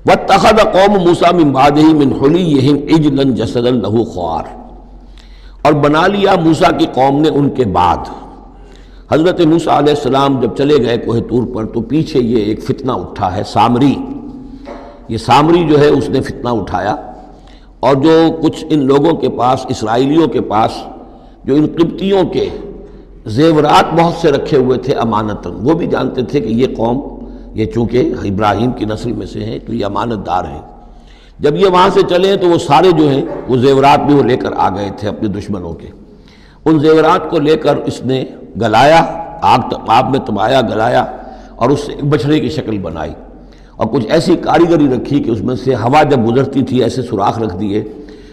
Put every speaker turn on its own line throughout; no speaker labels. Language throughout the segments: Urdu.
واتخذ قوم موسیٰ من بعدہ من حلیہم عجلا جسدا لہ خوار، اور بنا لیا موسیٰ کی قوم نے ان کے بعد، حضرت موسیٰ علیہ السلام جب چلے گئے کوہ طور پر تو پیچھے یہ ایک فتنہ اٹھا ہے سامری، یہ سامری جو ہے اس نے فتنہ اٹھایا، اور جو کچھ ان لوگوں کے پاس، اسرائیلیوں کے پاس جو ان قبطیوں کے زیورات بہت سے رکھے ہوئے تھے امانتاً، وہ بھی جانتے تھے کہ یہ قوم، یہ چونکہ ابراہیم کی نسل میں سے ہیں تو یہ امانت دار ہیں، جب یہ وہاں سے چلے تو وہ سارے جو ہیں وہ زیورات بھی وہ لے کر آ گئے تھے اپنے دشمنوں کے، ان زیورات کو لے کر اس نے گلایا، آگ میں تبایا، گلایا، اور اس سے ایک بچھڑے کی شکل بنائی، اور کچھ ایسی کاریگری رکھی کہ اس میں سے ہوا جب گزرتی تھی ایسے سوراخ رکھ دیے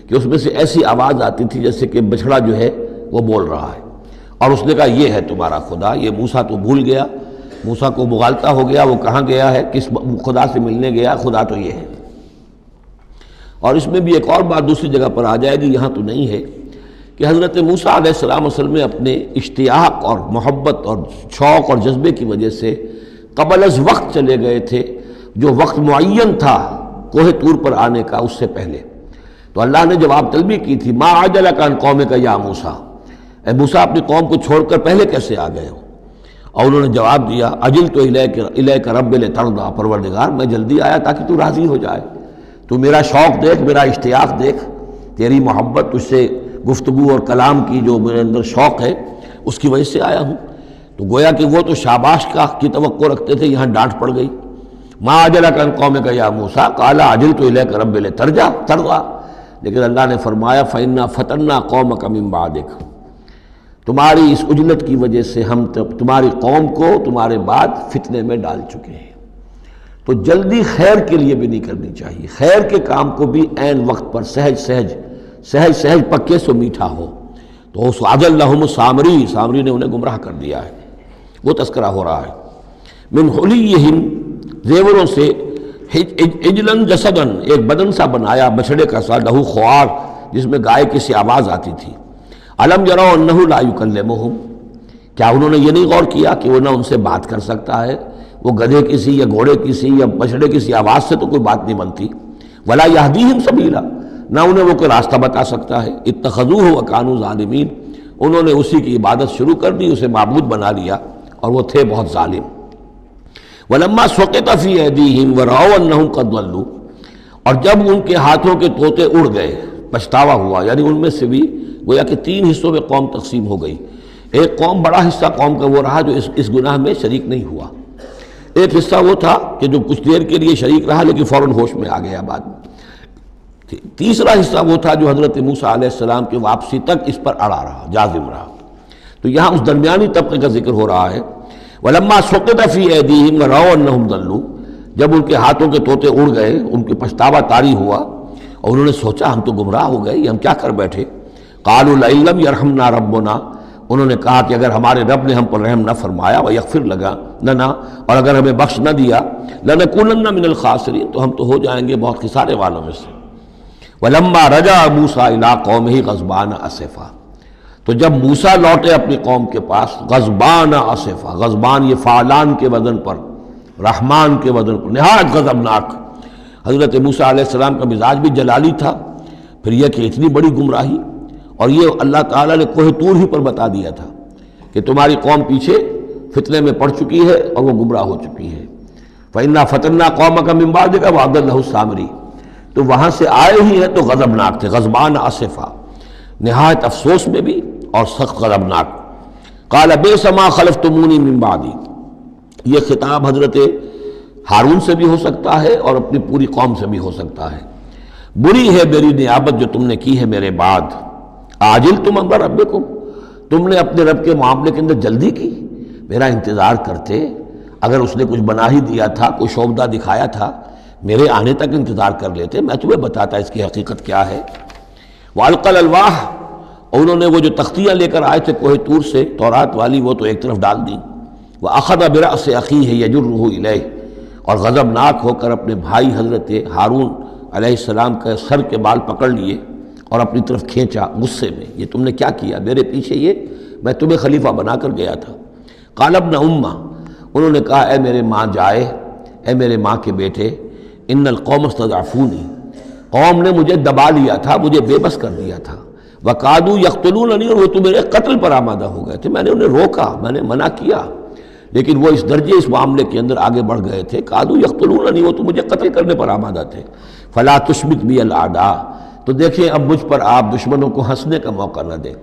کہ اس میں سے ایسی آواز آتی تھی جیسے کہ بچھڑا جو ہے وہ بول رہا ہے، اور اس نے کہا یہ ہے تمہارا خدا۔ یہ موسیٰ تو بھول گیا، موسیٰ کو مغالطہ ہو گیا، وہ کہاں گیا ہے، کس خدا سے ملنے گیا، خدا تو یہ ہے۔ اور اس میں بھی ایک اور بات دوسری جگہ پر آ جائے گی، یہاں تو نہیں ہے، کہ حضرت موسیٰ علیہ السلام اصل میں اپنے اشتیاق اور محبت اور شوق اور جذبے کی وجہ سے قبل از وقت چلے گئے تھے، جو وقت معین تھا کوہ طور پر آنے کا اس سے پہلے۔ تو اللہ نے جواب طلبی کی تھی، ما عجلک عن قومک یا موسیٰ، اے موسیٰ اپنی قوم کو چھوڑ کر پہلے کیسے آ گئے ہو؟ اور انہوں نے جواب دیا، عجلت الیک رب لترضیٰ، پروردگار میں جلدی آیا تاکہ تو راضی ہو جائے، تو میرا شوق دیکھ، میرا اشتیاق دیکھ، تیری محبت، تجھ سے گفتگو اور کلام کی جو میرے اندر شوق ہے اس کی وجہ سے آیا ہوں۔ تو گویا کہ وہ تو شاباش کی توقع رکھتے تھے، یہاں ڈانٹ پڑ گئی، ما عجلک عن قومک یا موسیٰ قال عجلت الیک رب لترضیٰ، لیکن اللہ نے فرمایا فإنا فتنا قومک من بعدک، تمہاری اس عجلت کی وجہ سے ہم تمہاری قوم کو تمہارے بعد فتنے میں ڈال چکے ہیں۔ تو جلدی خیر کے لیے بھی نہیں کرنی چاہیے، خیر کے کام کو بھی عین وقت پر سہج پکے سو میٹھا ہو۔ تو اس عجل لہم سامری نے انہیں گمراہ کر دیا ہے، وہ تذکرہ ہو رہا ہے۔ من حلیہم، زیوروں سے، عجلاً جسداً، ایک بدن سا بنایا بچھڑے کا سا، لہو خوار، جس میں گائے کی سی آواز آتی تھی۔ الم یروا انہ لا یکلمہم، کیا انہوں نے یہ نہیں غور کیا کہ وہ نہ ان سے بات کر سکتا ہے، وہ گدھے کی سی یا گھوڑے کی سی یا بچھڑے کی سی آواز سے تو کوئی بات نہیں بنتی، ولا یہدیہم سبیلا، نہ انہیں وہ کوئی راستہ بتا سکتا ہے، اتخذوہ وکانوا ظالمین، انہوں نے اسی کی عبادت شروع کر دی، اسے معبود بنا لیا، اور وہ تھے بہت ظالم۔ ولما سقط فی ایدیہم ورأوا انہم قد ضلوا، اور جب ان کے ہاتھوں کے طوطے اڑ گئے، پچھتاوا ہوا، یعنی ان میں سے بھی گویا کہ 3 حصوں میں قوم تقسیم ہو گئی، ایک قوم، بڑا حصہ قوم کا وہ رہا جو اس گناہ میں شریک نہیں ہوا، ایک حصہ وہ تھا کہ جو کچھ دیر کے لیے شریک رہا لیکن فوراً ہوش میں آ گیا بعد میں، تیسرا حصہ وہ تھا جو حضرت موسیٰ علیہ السلام کی واپسی تک اس پر اڑا رہا، جازم رہا۔ تو یہاں اس درمیانی طبقے کا ذکر ہو رہا ہے، وَلَمَّا سُقِطَ فِي أَيْدِيهِمْ وَرَأَوْا أَنَّهُمْ ضَلُّوا، جب ان کے ہاتھوں کے طوطے اڑ گئے، ان کے پچھتاوا طاری ہوا، اور انہوں نے سوچا ہم تو گمراہ ہو گئے، یہ ہم کیا کر بیٹھے۔ قَالُوا لَئِن لَّمْ يَرْحَمْنَا رَبُّنَا، انہوں نے کہا کہ اگر ہمارے رب نے ہم پر رحم نہ فرمایا، وَيَغْفِرْ لَنَا، اور اگر ہمیں بخش نہ دیا، لَنَكُونَنَّ مِنَ الْخَاسِرِينَ، تو ہم تو ہو جائیں گے بہت خسارے والوں میں سے۔ وَلَمَّا رَجَعَ مُوسَىٰ إِلَىٰ قَوْمِهِ غَضْبَانَ أَسِفًا، تو جب موسیٰ لوٹے اپنی قوم کے پاس، غضبان آصفا، غضبان یہ فعلان کے وزن پر، رحمان کے وزن پر، نہایت غضبناک۔ حضرت موسیٰ علیہ السلام کا مزاج بھی جلالی تھا، پھر یہ کہ اتنی بڑی گمراہی، اور یہ اللہ تعالیٰ نے کوہ طور ہی پر بتا دیا تھا کہ تمہاری قوم پیچھے فتنے میں پڑ چکی ہے اور وہ گمراہ ہو چکی ہے۔ فَإِنَّا فَتَنَّا قَوْمَكَ مِن بَعْدِكَ وَأَضَلَّهُ السَّامِرِي، تو وہاں سے آئے ہی ہیں تو غضبناک تھے، غضبان آصفا، نہایت افسوس میں بھی اور سخت غضبناک۔ قال بئس ما خلفتمونی من بعدی، یہ خطاب حضرت ہارون سے بھی ہو سکتا ہے اور اپنی پوری قوم سے بھی ہو سکتا ہے۔ بری ہے میری نیابت جو تم نے کی ہے میرے بعد، عاجلتم امر ربکم، تم نے اپنے رب کے معاملے کے اندر جلدی کی، میرا انتظار کرتے، اگر اس نے کچھ بنا ہی دیا تھا، کوئی شوبدہ دکھایا تھا، میرے آنے تک انتظار کر لیتے، میں تمہیں بتاتا اس کی حقیقت کیا ہے۔ وَأَلْقَى الْأَلْوَاحَ، اور انہوں نے وہ جو تختیاں لے کر آئے تھے کوہ طور سے تورات والی، وہ تو ایک طرف ڈال دیں۔ وَأَخَذَ بِرَأْسِ أَخِيهِ يَجُرُّهُ إِلَيْهِ، اور غضبناک ہو کر اپنے بھائی حضرت ہارون علیہ السلام کے سر کے بال پکڑ لیے اور اپنی طرف کھینچا غصے میں، یہ تم نے کیا کیا، میرے پیچھے یہ، میں تمہیں خلیفہ بنا کر گیا تھا۔ قال ابن امہ، انہوں نے کہا اے میرے ماں جائے، اے میرے ماں کے بیٹے، ان القوم استضعفونی، قوم نے مجھے دبا لیا تھا، مجھے بے بس کر دیا تھا، وقادوا یقتلوننی، اور وہ تو میرے قتل پر آمادہ ہو گئے تھے، میں نے انہیں روکا، میں نے منع کیا، لیکن وہ اس درجے اس معاملے کے اندر آگے بڑھ گئے تھے، قادوا یقتلوننی، وہ تو مجھے قتل کرنے پر آمادہ تھے، فلا تشمت بی الاعداء، تو دیکھیں اب مجھ پر آپ دشمنوں کو ہنسنے کا موقع نہ دیں۔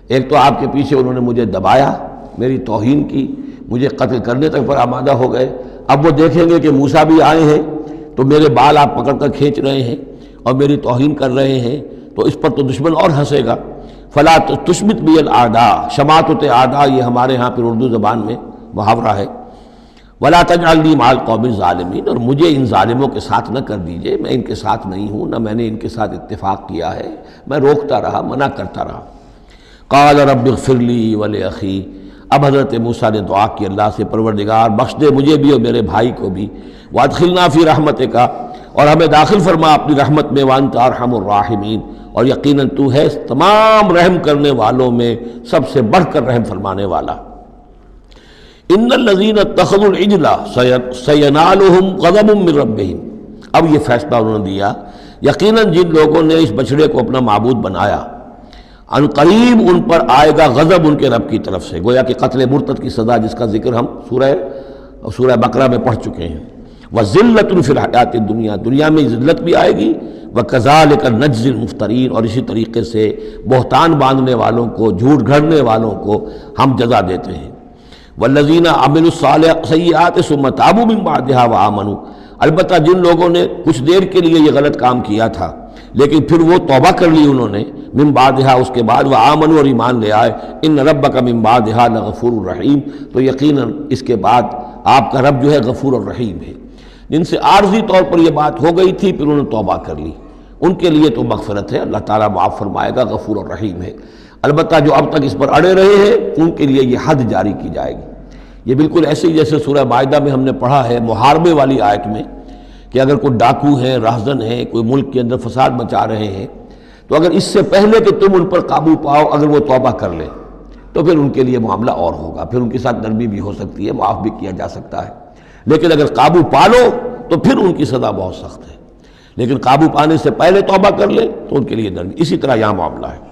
ایک تو آپ کے پیچھے انہوں نے مجھے دبایا، میری توہین کی، مجھے قتل کرنے تک پر آمادہ ہو گئے، اب وہ دیکھیں گے کہ موسیٰ بھی آئے ہیں تو میرے بال آپ پکڑ کر کھینچ رہے ہیں اور میری توہین کر رہے ہیں، تو اس پر تو دشمن اور ہنسے گا۔ فلا تشمت بی الاعداء، شماتت اعداء یہ ہمارے ہاں پھر اردو زبان میں محاورہ ہے، ولا تجعلنی مع القوم الظالمین، اور مجھے ان ظالموں کے ساتھ نہ کر دیجئے، میں ان کے ساتھ نہیں ہوں، نہ میں نے ان کے ساتھ اتفاق کیا ہے، میں روکتا رہا، منع کرتا رہا۔ قال رب اغفر لی ولاخی، اب حضرت موسیٰ نے دعا کی اللہ سے، پروردگار بخش دے مجھے بھی اور میرے بھائی کو بھی، وادخلنا فی رحمتک، اور ہمیں داخل فرما اپنی رحمت میں، وانت ارحم الراحمین، اور یقیناً تو ہے تمام رحم کرنے والوں میں سب سے بڑھ کر رحم فرمانے والا۔ ان الذین اتخذوا العجل سینالہم غضب من ربہم، اب یہ فیصلہ انہوں نے دیا، یقیناً جن لوگوں نے اس بچڑے کو اپنا معبود بنایا، ان قریب ان پر آئے گا غضب ان کے رب کی طرف سے، گویا کہ قتل مرتد کی سزا جس کا ذکر ہم سورہ بقرہ میں پڑھ چکے ہیں۔ وَذِلَّةٌ فِي الْحَيَاةِ الدُّنْيَا، دنیا میں ذلت بھی آئے گی، وَكَذَلِكَ نَجْزِي الْمُفْتَرِينَ، اور اسی طریقے سے بہتان باندھنے والوں کو، جھوٹ گھڑنے والوں کو ہم جزا دیتے ہیں۔ وَالَّذِينَ عَمِلُوا السَّيِّئَاتِ ثُمَّ تَابُوا مِن بَعْدِهَا وَآمَنُوا، البتہ جن لوگوں نے کچھ دیر کے لیے یہ غلط کام کیا تھا لیکن پھر وہ توبہ کر لی انہوں نے، من بعدہا اس کے بعد، وآمنوا اور ایمان لے آئے، ان ربک من بعدہا لغفور الرحیم، تو یقیناً اس کے بعد آپ کا رب جو ہے غفور الرحیم ہے۔ جن سے عارضی طور پر یہ بات ہو گئی تھی پھر انہوں نے توبہ کر لی، ان کے لیے تو مغفرت ہے، اللہ تعالیٰ معاف فرمائے گا، غفور الرحیم ہے۔ البتہ جو اب تک اس پر اڑے رہے ہیں ان کے لیے یہ حد جاری کی جائے گی۔ یہ بالکل ایسے ہی جیسے سورہ مائدہ میں ہم نے پڑھا ہے محاربے والی آیت میں، کہ اگر کوئی ڈاکو ہیں، راہزن ہیں، کوئی ملک کے اندر فساد مچا رہے ہیں، تو اگر اس سے پہلے کہ تم ان پر قابو پاؤ اگر وہ توبہ کر لیں تو پھر ان کے لیے معاملہ اور ہوگا، پھر ان کے ساتھ نرمی بھی ہو سکتی ہے، معاف بھی کیا جا سکتا ہے، لیکن اگر قابو پا لو تو پھر ان کی سزا بہت سخت ہے، لیکن قابو پانے سے پہلے توبہ کر لیں تو ان کے لیے نرمی۔ اسی طرح یہاں معاملہ ہے۔